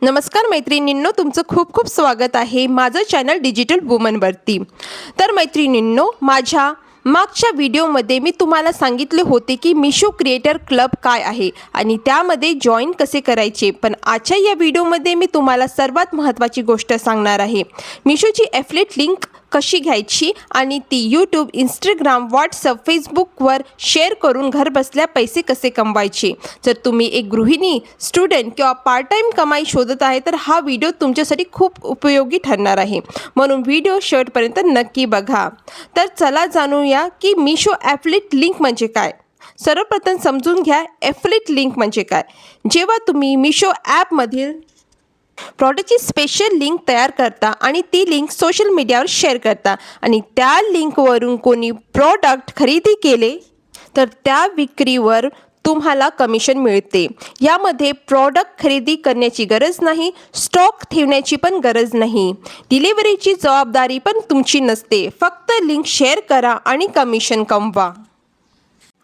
नमस्कार मैत्रिणींनो, तुमचं खूप खूप स्वागत आहे माझं चॅनल डिजिटल वुमनवरती। तर मैत्रिणींनो, माझ्या मागच्या व्हिडिओमध्ये मी तुम्हाला सांगितले होते की मिशो क्रिएटर क्लब काय आहे आणि त्यामध्ये जॉईन कसे करायचे। पण आजच्या या व्हिडिओमध्ये मी तुम्हाला सर्वात महत्त्वाची गोष्ट सांगणार आहे, मिशोची ॲफिलिएट लिंक कशी घ्यायची आणि ती यूट्यूब, इंस्टाग्राम, व्हॉट्सअप, फेसबुकवर शेअर करून घर बसल्या पैसे कसे कमवायचे। जर तुम्ही एक गृहिणी, स्टुडंट किंवा पार्ट टाइम कमाई शोधत आहे तर हा व्हिडिओ तुमच्यासाठी खूप उपयोगी ठरणार आहे, म्हणून व्हिडिओ शेवटपर्यंत नक्की बघा। तर चला जाणूया की मिशो ॲफिलिएट लिंक म्हणजे काय। सर्वप्रथम समजून घ्या ॲफिलिएट लिंक म्हणजे काय। जेव्हा तुम्ही मिशो ॲपमधील प्रॉडक्टची स्पेशल लिंक तयार करता आणि ती लिंक सोशल मीडियावर शेअर करता आणि त्या लिंकवरून कोणी प्रॉडक्ट खरेदी केले तर त्या विक्रीवर तुम्हाला कमिशन मिळते। यामध्ये प्रॉडक्ट खरेदी करण्याची गरज नाही, स्टॉक ठेवण्याची पण गरज नाही, डिलिव्हरीची जबाबदारी पण तुमची नसते। फक्त लिंक शेअर करा आणि कमिशन कमवा।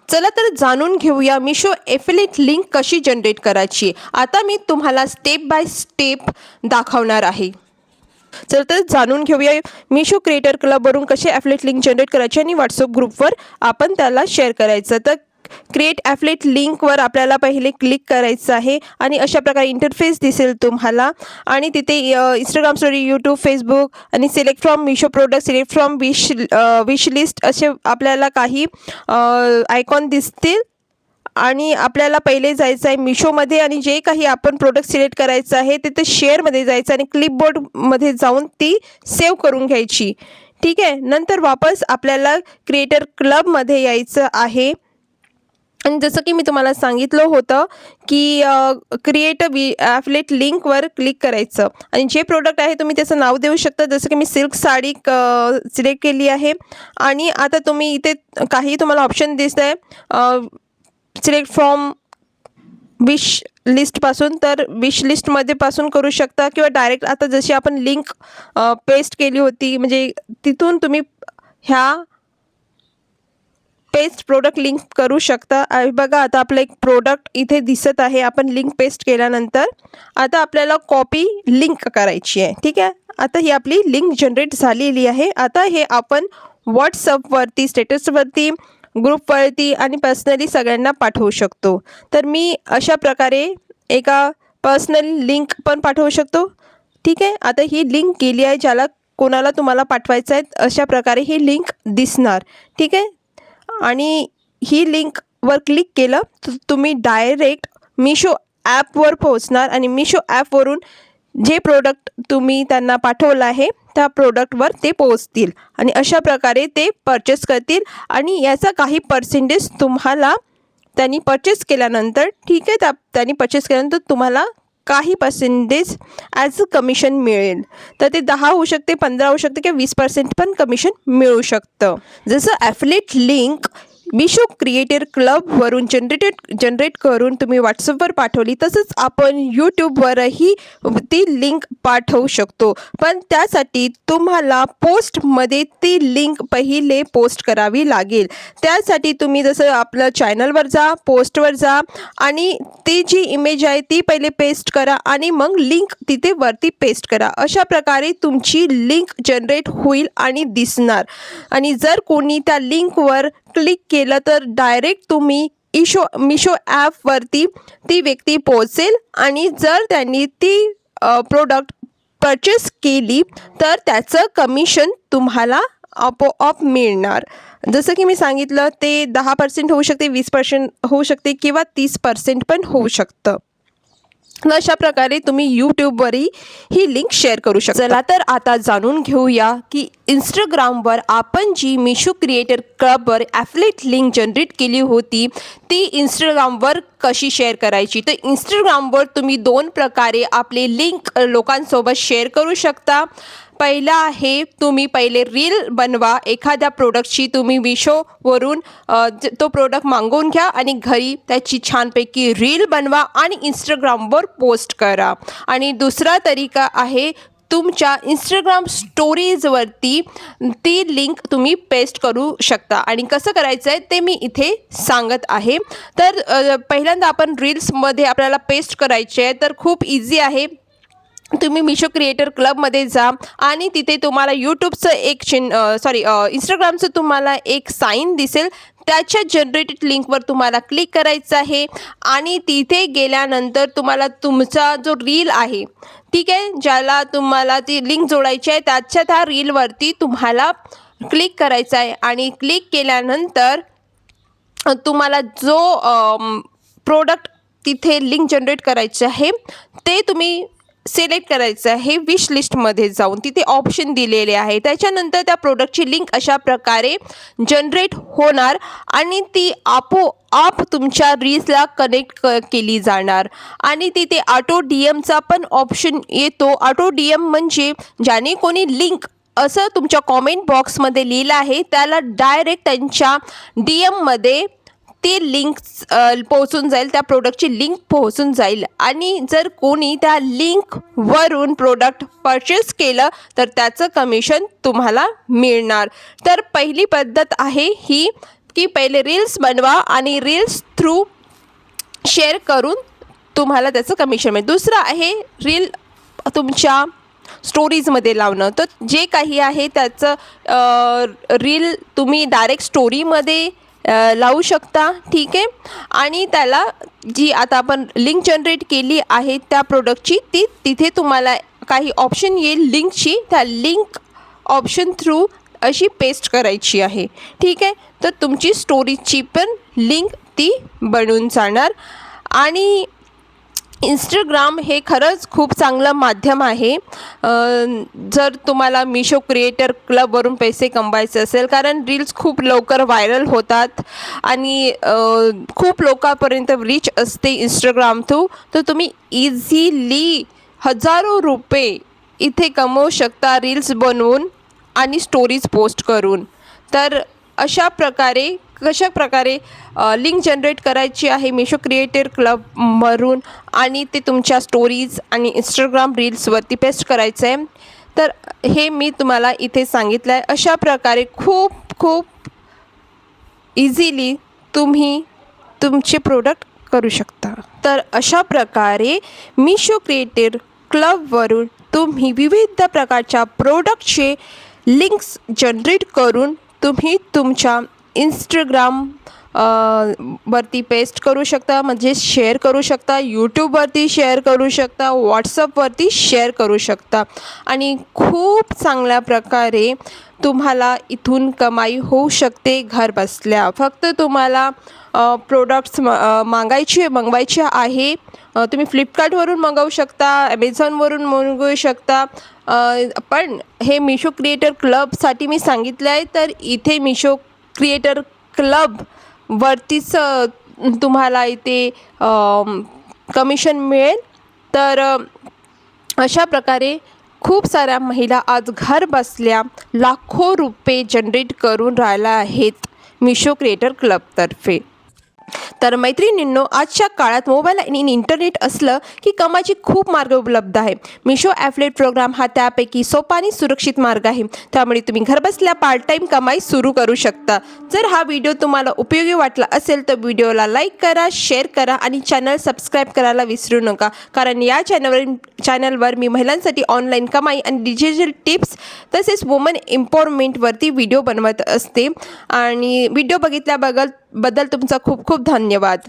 चला तर जाणून घेऊया मिशो ॲफिलिएट लिंक कशी जनरेट करायची। आता मी तुम्हाला स्टेप बाय स्टेप दाखवणार आहे। चला तर जाणून घेऊया मिशो क्रिएटर क्लबवरून कसे ॲफिलिएट लिंक जनरेट करायची आणि व्हॉट्सअप ग्रुपवर आपण त्याला शेअर करायचं। तर क्रिएट ॲफिलिएट लिंकवर आपल्याला पहिले क्लिक करायचं आहे आणि अशा प्रकारे इंटरफेस दिसेल तुम्हाला आणि तिथे इंस्टाग्राम स्टोरी, यूट्यूब, फेसबुक आणि select from Meesho product, select from wish list असे आपल्याला काही आयकॉन दिसतील आणि आपल्याला पहिले जायचं आहे मिशोमध्ये आणि जे काही आपण प्रोडक्ट सिलेक्ट करायचं आहे तिथे शेअरमध्ये जायचं आणि क्लिपबोर्डमध्ये जाऊन ती सेव्ह करून घ्यायची। ठीक आहे, नंतर वापस आपल्याला क्रिएटर क्लबमध्ये यायचं आहे आणि जसं की मी तुम्हाला सांगितलं होतं की क्रिएट ॲफिलिएट लिंकवर क्लिक करायचं आणि जे प्रोडक्ट आहे तुम्ही त्याचं नाव देऊ शकता। जसं की मी सिल्क साडी सिलेक्ट केली आहे आणि आता तुम्ही इथे काही तुम्हाला ऑप्शन दिसत आहे सिलेक्ट फ्रॉम विश लिस्टपासून, तर विश लिस्टमध्ये पासून करू शकता किंवा डायरेक्ट आता जशी आपण लिंक पेस्ट केली होती म्हणजे तिथून तुम्ही ह्या पेस्ट प्रोडक्ट लिंक करू शकता। बघा आता आपलं एक प्रोडक्ट इथे दिसत आहे। आपण लिंक पेस्ट केल्यानंतर आता आपल्याला कॉपी लिंक करायची आहे। ठीक आहे, आता ही आपली लिंक जनरेट झालेली आहे। आता हे आपण व्हॉट्सअपवरती, स्टेटसवरती, ग्रुपवरती आणि पर्सनली सगळ्यांना पाठवू शकतो। तर मी अशा प्रकारे एका पर्सनल लिंक पण पाठवू शकतो। ठीक आहे, आता ही लिंक गेली आहे, ज्याला कोणाला तुम्हाला पाठवायचं आहे अशा प्रकारे ही लिंक दिसणार। ठीक आहे, आणि ही लिंकवर क्लिक केलं तर तुम्ही डायरेक्ट मिशो ॲपवर पोहोचणार आणि मिशो ॲपवरून जे प्रोडक्ट तुम्ही त्यांना पाठवलं आहे त्या प्रोडक्टवर ते पोहोचतील आणि अशा प्रकारे ते परचेस करतील आणि याचा काही पर्सेंटेज तुम्हाला त्यांनी परचेस केल्यानंतर, ठीक आहे, त्यांनी परचेस केल्यानंतर तुम्हाला काही पर्सेंटेज ॲज अ कमिशन मिळेल। तर ते 10 होऊ शकते, 15 होऊ शकते किंवा 20% पण कमिशन मिळू शकतं। जसं ॲफिलिएट लिंक मिशो क्रिएटर क्लबवरून जनरेट करून तुम्ही व्हॉट्सअपवर पाठवली, तसंच आपण यूट्यूबवरही ती लिंक पाठवू शकतो। पण त्यासाठी तुम्हाला पोस्टमध्ये ती लिंक पहिले पोस्ट करावी लागेल। त्यासाठी तुम्ही जसं आपलं चॅनलवर जा, पोस्टवर जा आणि ती जी इमेज आहे ती पहिले पेस्ट करा आणि मग लिंक तिथे वरती पेस्ट करा। अशा प्रकारे तुमची लिंक जनरेट होईल आणि दिसणार आणि जर कोणी त्या लिंकवर क्लिक केलं तर डायरेक्ट तुम्ही मिशो ॲपवरती ती व्यक्ती पोहोचेल आणि जर त्यांनी ती प्रोडक्ट परचेस केली तर त्याचं कमिशन तुम्हाला आपोआप मिळणार। जसं की मी सांगितलं ते 10% होऊ शकते, 20% होऊ शकते किंवा 30% पण होऊ शकतं। अशा प्रकारे तुम्ही यूट्यूबवरही ही लिंक शेअर करू शकता। चला तर आता जाणून घेऊया की इंस्टाग्रामवर आपण जी मिशो क्रिएटर क्लबवर ॲफिलिएट लिंक जनरेट केली होती ती इंस्टाग्रामवर कशी शेअर करायची। तर इंस्टाग्रामवर तुम्ही 2 प्रकारे आपले लिंक लोकांसोबत शेअर करू शकता। पहिला आहे तुम्ही पहिले रील बनवा एखाद्या प्रोडक्टची, तुम्ही मिशोवरून तो प्रोडक्ट मागवून घ्या आणि घरी त्याची छानपैकी रील बनवा आणि इंस्टाग्रामवर पोस्ट करा। आणि दुसरा तरीका आहे तुमच्या इंस्टाग्राम स्टोरीजवरती ती लिंक तुम्ही पेस्ट करू शकता आणि कसं करायचं आहे ते मी इथे सांगत आहे। तर पहिल्यांदा आपण रील्समध्ये आपल्याला पेस्ट करायचे आहे तर खूप इझी आहे। तुम्ही मिशो क्रिएटर क्लबमध्ये जा आणि तिथे तुम्हाला यूट्यूबचं एक इंस्टाग्रामचं तुम्हाला एक साईन दिसेल, त्याच्या जनरेटेड लिंकवर तुम्हाला क्लिक करायचं आहे आणि तिथे गेल्यानंतर तुम्हाला तुमचा जो रील आहे, ठीक आहे, ज्याला तुम्हाला ती लिंक जोडायची आहे त्याच्या त्या रीलवरती तुम्हाला क्लिक करायचं आहे आणि क्लिक केल्यानंतर तुम्हाला जो प्रोडक्ट तिथे लिंक जनरेट करायचे आहे ते तुम्ही सिलेक्ट करायचं आहे विश लिस्टमध्ये जाऊन. तिथे ऑप्शन दिलेले आहे. त्याच्यानंतर त्या प्रोडक्टची लिंक अशा प्रकारे जनरेट होणार आणि ती आपोआप तुमच्या रील्सला कनेक्ट केली जाणार. आणि तिथे ऑटो DM चा पण ऑप्शन येतो. ऑटो DM म्हणजे ज्याने कोणी लिंक असं तुमच्या कॉमेंट बॉक्समध्ये लिहिलं आहे त्याला डायरेक्ट त्यांच्या DMमध्ये ती लिंक पोहोचून जाईल, त्या प्रोडक्टची लिंक पोहोचून जाईल. आणि जर कोणी त्या लिंकवरून प्रोडक्ट परचेस केलं तर त्याचं कमिशन तुम्हाला मिळणार. तर पहिली पद्धत आहे ही की पहिले रील्स बनवा आणि रील्स थ्रू शेअर करून तुम्हाला त्याचं कमिशन मिळेल. दुसरं आहे रील तुमच्या स्टोरीजमध्ये लावणं. तर जे काही आहे त्याचं रील तुम्ही डायरेक्ट स्टोरीमध्ये लावू शकता, ठीक आहे. आणि त्याला जी आता आपण लिंक जनरेट केली आहे त्या प्रोडक्टची ती तिथे तुम्हाला काही ऑप्शन येईल लिंकची, त्या लिंक ऑप्शन थ्रू अशी पेस्ट करायची आहे, ठीक आहे. तर तुमची स्टोरीची पण लिंक ती बनून जाणार. आणि इंस्टाग्राम हे खरंच खूप चांगलं माध्यम आहे जर तुम्हाला मिशो क्रिएटर क्लबवरून पैसे कमवायचे असेल, कारण रील्स खूप लवकर व्हायरल होतात आणि खूप लोकांपर्यंत रीच असते इंस्टाग्राम थ्रू. तर तुम्ही इझिली हजारो रुपये इथे कमवू शकता रील्स बनवून आणि स्टोरीज पोस्ट करून. तर कशा प्रकारे लिंक जनरेट करायची आहे मिशो क्रिएटर क्लबवरून आणि ते तुमच्या स्टोरीज आणि इंस्टाग्राम रील्सवरती पेस्ट करायचं आहे. तर हे मी तुम्हाला इथे सांगितलं आहे. अशा प्रकारे खूप इझिली तुम्ही तुमचे प्रोडक्ट करू शकता. तर अशा प्रकारे मिशो क्रिएटर क्लबवरून तुम्ही विविध प्रकारच्या प्रोडक्टचे लिंक्स जनरेट करून तुम्ही तुमच्या इंस्टाग्राम वरती पेस्ट करू शकता, म्हणजे शेअर करू शकता, यूट्यूबवरती शेअर करू शकता, व्हॉट्सअपवरती शेअर करू शकता आणि खूप चांगल्या प्रकारे तुम्हाला इथून कमाई होऊ शकते घर बसल्या. फक्त तुम्हाला प्रोडक्ट्स मागवायचे आहे. तुम्ही फ्लिपकार्टवरून मागवू शकता, ॲमेझॉनवरून मागवू शकता. पण हे मिशो क्रिएटर क्लबसाठी मी सांगितलं आहे. तर इथे मिशो क्रिएटर क्लबवरतीच तुम्हाला इथे कमिशन मिळेल. तर अशा प्रकारे खूप साऱ्या महिला आज घर बसल्या लाखो रुपये जनरेट करून राहिल्या आहेत मिशो क्रिएटर क्लबतर्फे. तर मैत्रिणींनो, आजच्या काळात मोबाईल आणि इंटरनेट असलं की कमाईचे खूप मार्ग उपलब्ध आहे. मिशो ॲफिलिएट प्रोग्राम हा त्यापैकी सोपा आणि सुरक्षित मार्ग आहे. त्यामुळे तुम्ही घरबसल्या पार्ट टाईम कमाई सुरू करू शकता. जर हा व्हिडिओ तुम्हाला उपयोगी वाटला असेल तर व्हिडिओला लाईक करा, शेअर करा आणि चॅनल सबस्क्राईब करायला विसरू नका, कारण या चॅनलवर मी महिलांसाठी ऑनलाईन कमाई आणि डिजिटल टिप्स तसेच वुमन एम्पॉवरमेंटवरती व्हिडिओ बनवत असते. आणि व्हिडिओ बघितल्याबद्दल तुमचा खूप खूप धन्यवाद.